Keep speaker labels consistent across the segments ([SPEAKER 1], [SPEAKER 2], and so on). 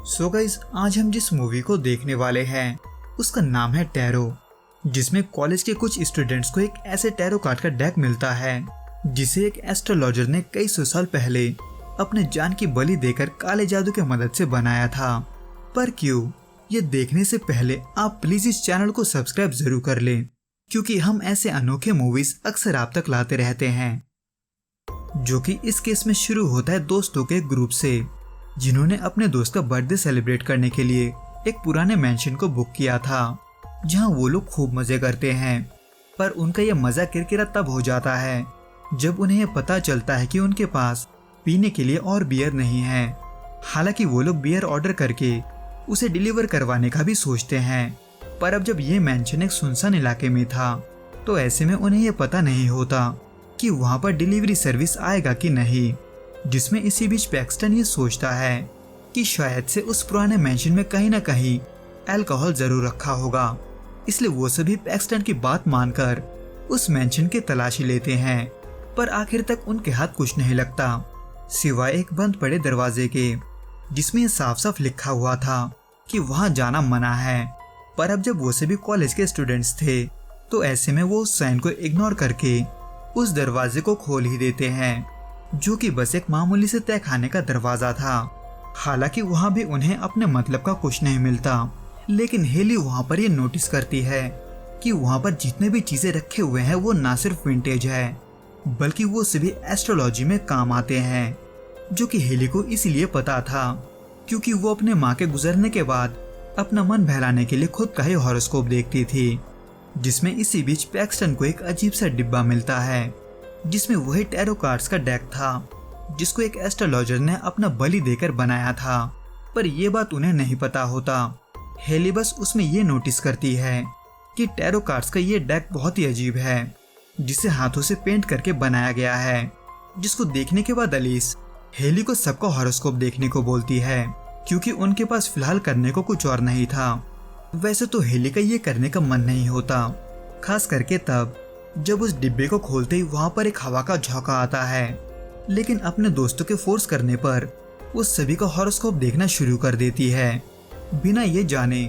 [SPEAKER 1] So guys, आज हम जिस मूवी को देखने वाले हैं उसका नाम है टैरो, जिसमें कॉलेज के कुछ स्टूडेंट्स को एक ऐसे टैरो कार्ड का डेक मिलता है जिसे एक एस्ट्रोलॉजर ने कई सौ साल पहले अपने जान की बलि देकर काले जादू की मदद से बनाया था। पर क्यों, ये देखने से पहले आप प्लीज इस चैनल को सब्सक्राइब जरूर कर लें, क्योंकि हम ऐसे अनोखे मूवीज अक्सर आप तक लाते रहते हैं। जो कि इस केस में शुरू होता है दोस्तों के ग्रुप से, जिन्होंने अपने दोस्त का बर्थडे सेलिब्रेट करने के लिए एक पुराने मेंशन को बुक किया था, जहां वो लोग खूब मजे करते हैं। पर उनका यह मजा किरकिरा तब हो जाता है जब उन्हें यह पता चलता है कि उनके पास पीने के लिए और बियर नहीं है। हालांकि वो लोग बियर ऑर्डर करके उसे डिलीवर करवाने का भी सोचते हैं, पर अब जब ये मेंशन एक सुनसान इलाके में था तो ऐसे में उन्हें यह पता नहीं होता कि वहां पर डिलीवरी सर्विस आएगा कि नहीं। जिसमें इसी बीच पैक्सटन ये सोचता है कि शायद से उस पुराने मेंशन में कहीं ना कहीं अल्कोहल जरूर रखा होगा, इसलिए वो सभी पैक्सटन की बात मानकर उस मेंशन की तलाशी लेते हैं। पर आखिर तक उनके हाथ कुछ नहीं लगता सिवाय एक बंद पड़े दरवाजे के, जिसमें साफ साफ लिखा हुआ था कि वहां जाना मना है। पर अब जब वो सभी कॉलेज के स्टूडेंट्स थे तो ऐसे में वो उस साइन को इग्नोर करके उस दरवाजे को खोल ही देते हैं, जो कि बस एक मामूली से तय खाने का दरवाजा था। हालांकि वहां भी उन्हें अपने मतलब का कुछ नहीं मिलता, लेकिन हेली वहां पर ये नोटिस करती है कि वहां पर जितने भी चीजें रखे हुए हैं वो ना सिर्फ विंटेज है, बल्कि वो सभी एस्ट्रोलॉजी में काम आते हैं। जो कि हेली को इसलिए पता था क्योंकि वो अपने माँ के गुजरने के बाद अपना मन बहलाने के लिए खुद का ही हॉरोस्कोप देखती थी। जिसमें इसी बीच पैक्सटन को एक अजीब सा डिब्बा मिलता है, जिसमें वही टैरो कार्ड्स का डेक था जिसको एक एस्ट्रोलॉजर ने अपना बलि देकर बनाया था। पर यह बात उन्हें नहीं पता होता। हेली बस उसमें ये नोटिस करती है कि टैरो कार्ड्स का ये डेक बहुत ही अजीब है, जिसे हाथों से पेंट करके बनाया गया है। जिसको देखने के बाद एलिस हेली को सबका हॉरोस्कोप देखने को बोलती है, क्योंकि उनके पास फिलहाल करने को कुछ और नहीं था। वैसे तो हेली का ये करने का मन नहीं होता, खास करके तब जब उस डिब्बे को खोलते ही वहां पर एक हवा का झोंका आता है। लेकिन अपने दोस्तों के फोर्स करने पर वो सभी का हॉरोस्कोप देखना शुरू कर देती है, बिना ये जाने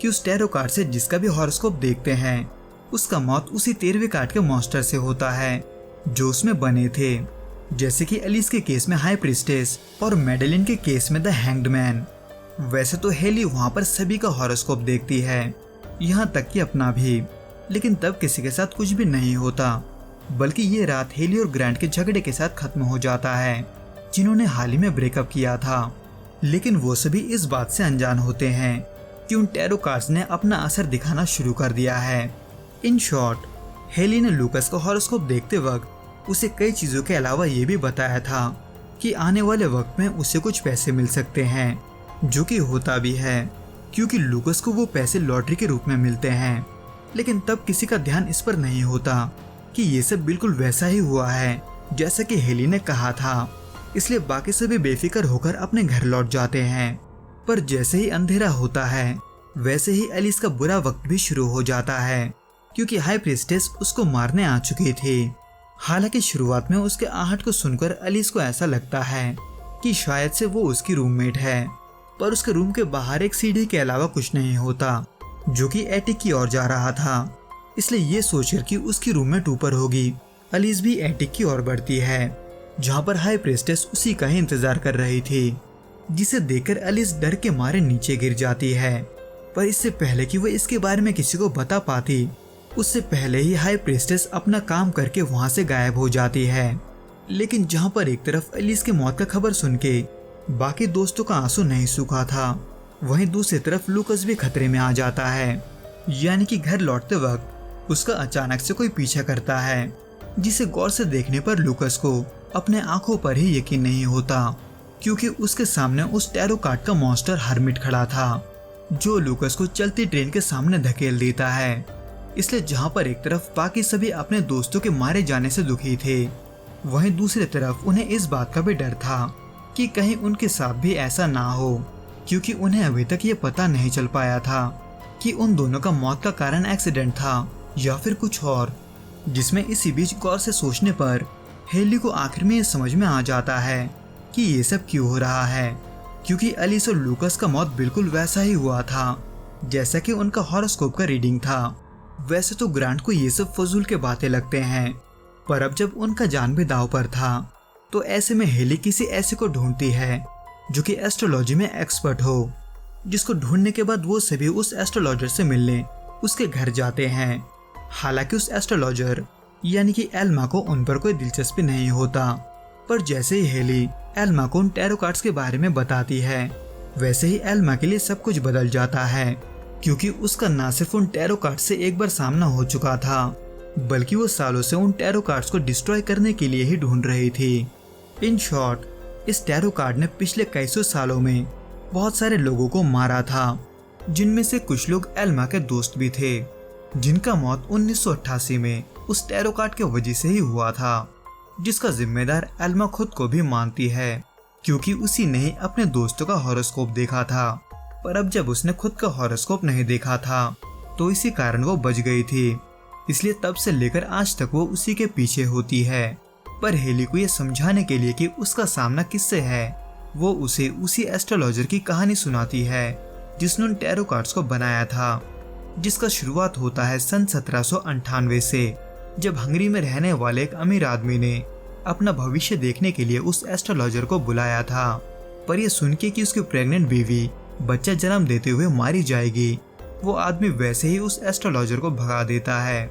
[SPEAKER 1] कि उस टैरो कार्ड से जिसका भी हॉरोस्कोप देखते हैं उसका मौत उसी 13वें कार्ड के मॉन्स्टर से होता है जो उसमें बने थे। जैसे कि एलिस के केस में हाई प्रिस्टेस और मैडेलिन के केस में द हैंग्ड मैन। वैसे तो हेली वहां पर सभी का हॉरोस्कोप देखती है, यहाँ तक कि अपना भी, लेकिन तब किसी के साथ कुछ भी नहीं होता, बल्कि ये रात हेली और ग्रांट के झगड़े के साथ खत्म हो जाता है, जिन्होंने हाल ही में ब्रेकअप किया था। लेकिन वो सभी इस बात से अनजान होते हैं कि उन टैरो कार्ड्स ने अपना असर दिखाना शुरू कर दिया है। इन शॉर्ट, हेली ने लूकस का हॉरोस्कोप देखते वक्त उसे कई चीजों के अलावा ये भी बताया था कि आने वाले वक्त में उसे कुछ पैसे मिल सकते हैं, जो कि होता भी है, क्योंकि लूकस को वो पैसे लॉटरी के रूप में मिलते हैं। लेकिन तब किसी का ध्यान इस पर नहीं होता कि ये सब बिल्कुल वैसा ही हुआ है जैसा कि हेली ने कहा था, इसलिए बाकी सभी बेफिक्र होकर अपने घर लौट जाते हैं। पर जैसे ही अंधेरा होता है वैसे ही एलिस का बुरा वक्त भी शुरू हो जाता है, क्योंकि हाई प्रिस्टेस उसको मारने आ चुकी थी। हालांकि शुरुआत में उसके आहट को सुनकर एलिस को ऐसा लगता है कि शायद से वो उसकी रूममेट है, पर उसके रूम के बाहर एक सीढ़ी के अलावा कुछ नहीं होता, जो कि एटिक की ओर जा रहा था। इसलिए ये सोचकर कि उसकी रूममेट ऊपर होगी, एलिस भी एटिक की ओर बढ़ती है, जहाँ पर हाई प्रिस्टेस उसी का ही इंतजार कर रही थी, जिसे देखकर एलिस डर के मारे नीचे गिर जाती है। पर इससे पहले कि वो इसके बारे में किसी को बता पाती, उससे पहले ही हाई प्रिस्टेस अपना काम करके वहां से गायब हो जाती है। लेकिन जहाँ पर एक तरफ एलिस के मौत का खबर सुन के बाकी दोस्तों का आंसू नहीं सूखा था, वहीं दूसरी तरफ लूकस भी खतरे में आ जाता है। यानी कि घर लौटते वक्त उसका अचानक से कोई पीछा करता है, जिसे गौर से देखने पर लूकस को अपने आंखों पर ही यकीन नहीं होता, क्योंकि उसके सामने उस टैरो कार्ड का मॉन्स्टर हर्मिट खड़ा था, जो लूकस को चलती ट्रेन के सामने धकेल देता है। इसलिए जहाँ पर एक तरफ बाकी सभी अपने दोस्तों के मारे जाने से दुखी थे, वहीं दूसरी तरफ उन्हें इस बात का भी डर था कि कहीं उनके साथ भी ऐसा ना हो, क्योंकि उन्हें अभी तक ये पता नहीं चल पाया था कि उन दोनों का मौत का कारण एक्सीडेंट था या फिर कुछ और। जिसमें इसी बीच गौर से सोचने पर हेली को आखिर में ये समझ में आ जाता है कि ये सब क्यों हो रहा है। क्योंकि एलिस और लूकास का मौत बिल्कुल वैसा ही हुआ था जैसा कि उनका हॉरोस्कोप का रीडिंग था। वैसे तो ग्रांट को ये सब फजूल के बातें लगते हैं, पर अब जब उनका जान भी दांव पर था तो ऐसे में हेली किसी ऐसे को ढूंढती है जो कि एस्ट्रोलॉजी में एक्सपर्ट हो, जिसको ढूंढने के बाद वो सभी उस एस्ट्रोलॉजर से मिलने उसके घर जाते हैं। हालांकि उस एस्ट्रोलॉजर यानी कि एल्मा को उन पर कोई दिलचस्पी नहीं होता, पर जैसे ही हेली एल्मा को उन टैरो कार्ड्स के बारे में बताती है वैसे ही एल्मा के लिए सब कुछ बदल जाता है, क्योंकि उसका ना सिर्फ उन टैरो कार्ड्स से एक बार सामना हो चुका था बल्कि वो सालों से उन टैरो कार्ड्स को डिस्ट्रॉय करने के लिए ही ढूंढ रही थी। इन शॉर्ट, इस टैरो कार्ड ने पिछले कई सौ सालों में बहुत सारे लोगों को मारा था, जिनमें से कुछ लोग एल्मा के दोस्त भी थे, जिनका मौत 1988 में उस टैरो कार्ड के वजह से ही हुआ था, जिसका जिम्मेदार एल्मा खुद को भी मानती है, क्योंकि उसी ने अपने दोस्तों का हॉरोस्कोप देखा था। पर अब जब उसने खुद का हॉरोस्कोप नहीं देखा था तो इसी कारण वो बच गई थी, इसलिए तब से लेकर आज तक वो उसी के पीछे होती है। पर हेली को ये समझाने के लिए कि उसका सामना किससे है, वो उसे उसी एस्ट्रोलॉजर की कहानी सुनाती है जिसने उन टैरो कार्ड्स को बनाया था, जिसका शुरुआत होता है सन 1798 से, जब हंगरी में रहने वाले एक अमीर आदमी ने अपना भविष्य देखने के लिए उस एस्ट्रोलॉजर को बुलाया था। पर यह सुन के कि उसकी प्रेग्नेंट बीवी बच्चा जन्म देते हुए मारी जाएगी, वो आदमी वैसे ही उस एस्ट्रोलॉजर को भगा देता है।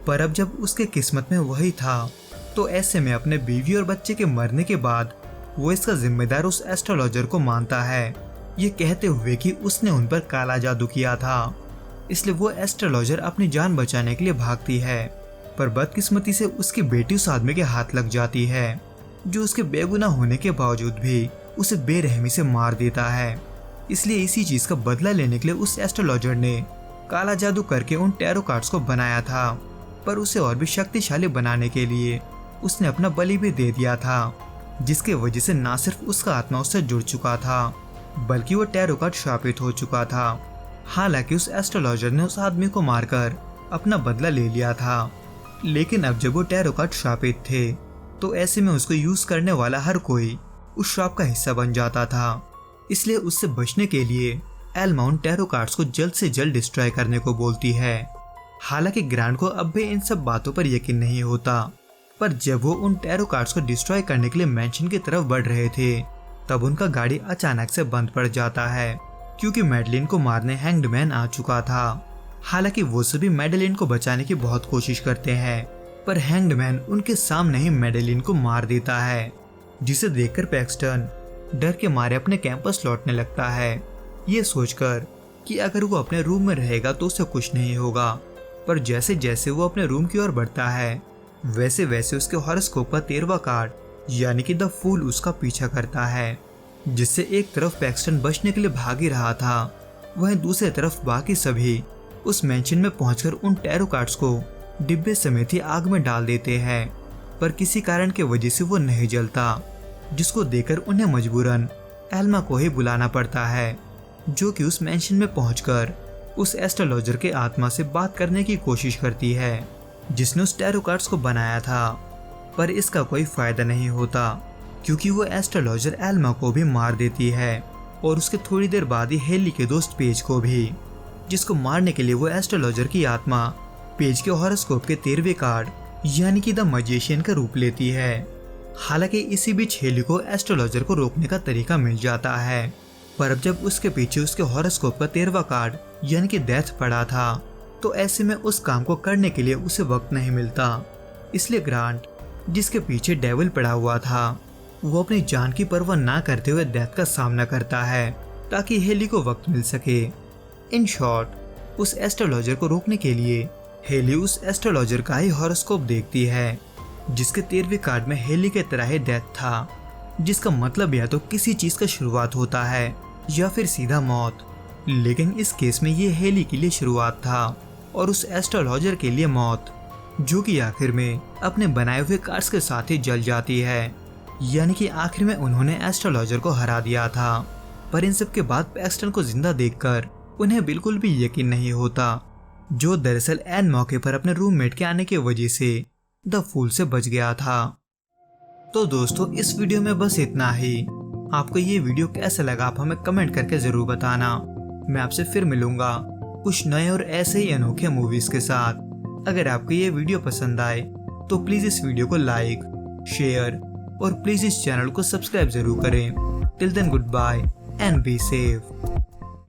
[SPEAKER 1] पर अब जब उसके किस्मत में वही था तो ऐसे में अपने बीवी और बच्चे के मरने के बाद वो इसका जिम्मेदार उस एस्ट्रोलॉजर को मानता है, ये कहते हुए कि उसने उन पर काला जादू किया था। इसलिए वो एस्ट्रोलॉजर अपनी जान बचाने के लिए भागती है, पर बदकिस्मती से उसकी बेटी उस आदमी के हाथ लग जाती है, जो उसके बेगुनाह होने के बावजूद भी उसे बेरहमी से मार देता है। इसलिए इसी चीज का बदला लेने के लिए उस एस्ट्रोलॉजर ने काला जादू करके उन टैरो कार्ड्स को बनाया था, पर उसे और भी शक्तिशाली बनाने के लिए उसने अपना बलि भी दे दिया था, जिसके वजह से न सिर्फ उसका आत्मा उससे जुड़ चुका था बल्कि वो टैरो कार्ड शापित हो चुका था। हालांकि उस एस्ट्रोलॉजर ने उस आदमी को मारकर अपना बदला ले लिया था, लेकिन अब जब वो टैरो कार्ड शापित थे तो ऐसे में उसको यूज करने वाला हर कोई उस श्राप का हिस्सा बन जाता था। इसलिए उससे बचने के लिए एल्मा उन टैरो कार्ड्स को जल्द से जल्द डिस्ट्रॉय करने को बोलती है। हालांकि ग्रांट को अब भी इन सब बातों पर यकीन नहीं होता, पर जब वो उन टैरो कार्ड्स को डिस्ट्रॉय करने के लिए मैंशन की तरफ बढ़ रहे थे तब उनका गाड़ी अचानक से बंद पड़ जाता है, क्योंकि मैडलिन को मारने हैंग्ड मैन आ चुका था। हालांकि वो सभी मैडलिन को बचाने की बहुत कोशिश करते हैं, पर हैंग्ड मैन उनके सामने ही मैडलिन को मार देता है, जिसे देखकर पैक्सटन डर के मारे अपने कैंपस लौटने लगता है, ये सोचकर कि अगर वो अपने रूम में रहेगा तो उसे कुछ नहीं होगा। पर जैसे जैसे वो अपने रूम की ओर बढ़ता है वैसे वैसे उसके हॉरोस्कोप का 13वां कार्ड यानी कि द फूल उसका पीछा करता है, जिससे एक तरफ पैक्सटन बचने के लिए भाग ही रहा था, वहीं दूसरी तरफ बाकी सभी उस मेंशन में पहुंचकर उन टैरो कार्ड्स को डिब्बे समेत ही आग में डाल देते हैं, पर किसी कारण के वजह से वो नहीं जलता, जिसको देखकर उन्हें मजबूरन एल्मा को ही बुलाना पड़ता है, जो कि उस मेंशन में पहुंचकर उस एस्ट्रोलॉजर के आत्मा से बात करने की कोशिश करती है जिसने उस टैरो कार्ड्स को बनाया था। पर इसका कोई फायदा नहीं होता, क्योंकि वो एस्ट्रोलॉजर एल्मा को भी मार देती है और उसके थोड़ी देर बाद ही हेली के दोस्त पेज को भी, जिसको मारने के लिए वो एस्ट्रोलॉजर की आत्मा पेज के हॉरोस्कोप के 13वें कार्ड यानी कि द मैजिशियन का रूप लेती है। हालांकि इसी बीच हेली को एस्ट्रोलॉजर को रोकने का तरीका मिल जाता है, पर अब जब उसके पीछे उसके हॉरोस्कोप का 13वां कार्ड यानी कि डेथ पड़ा था तो ऐसे में उस काम को करने के लिए उसे वक्त नहीं मिलता। इसलिए ग्रांट, जिसके पीछे डेविल पड़ा हुआ था, वो अपनी जान की परवाह ना करते हुए डेथ का सामना करता है ताकि हेली को वक्त मिल सके। इन शॉर्ट, उस एस्ट्रोलॉजर को रोकने के लिए हेली उस एस्ट्रोलॉजर का ही हॉरोस्कोप देखती है, जिसके 13वें कार्ड में हेली के तरह ही डेथ था, जिसका मतलब या तो किसी चीज का शुरुआत होता है या फिर सीधा मौत। लेकिन इस केस में ये हेली के लिए शुरुआत था और उस एस्ट्रोलॉजर के लिए मौत, जो कि आखिर में अपने बनाए हुए कार्ड्स के साथ ही जल जाती है। यानी कि आखिर में उन्होंने एस्ट्रोलॉजर को हरा दिया था। पर इन सब के बाद पैक्सटन को जिंदा देखकर उन्हें बिल्कुल भी यकीन नहीं होता, जो दरअसल एन मौके पर अपने रूममेट के आने की वजह से द फूल से बच गया था। तो दोस्तों, इस वीडियो में बस इतना ही। आपको ये वीडियो कैसा लगा आप हमें कमेंट करके जरूर बताना। मैं आपसे फिर मिलूंगा कुछ नए और ऐसे ही अनोखे मूवीज के साथ। अगर आपको ये वीडियो पसंद आए तो प्लीज इस वीडियो को लाइक, शेयर और प्लीज इस चैनल को सब्सक्राइब जरूर करें। Till then goodbye and be safe.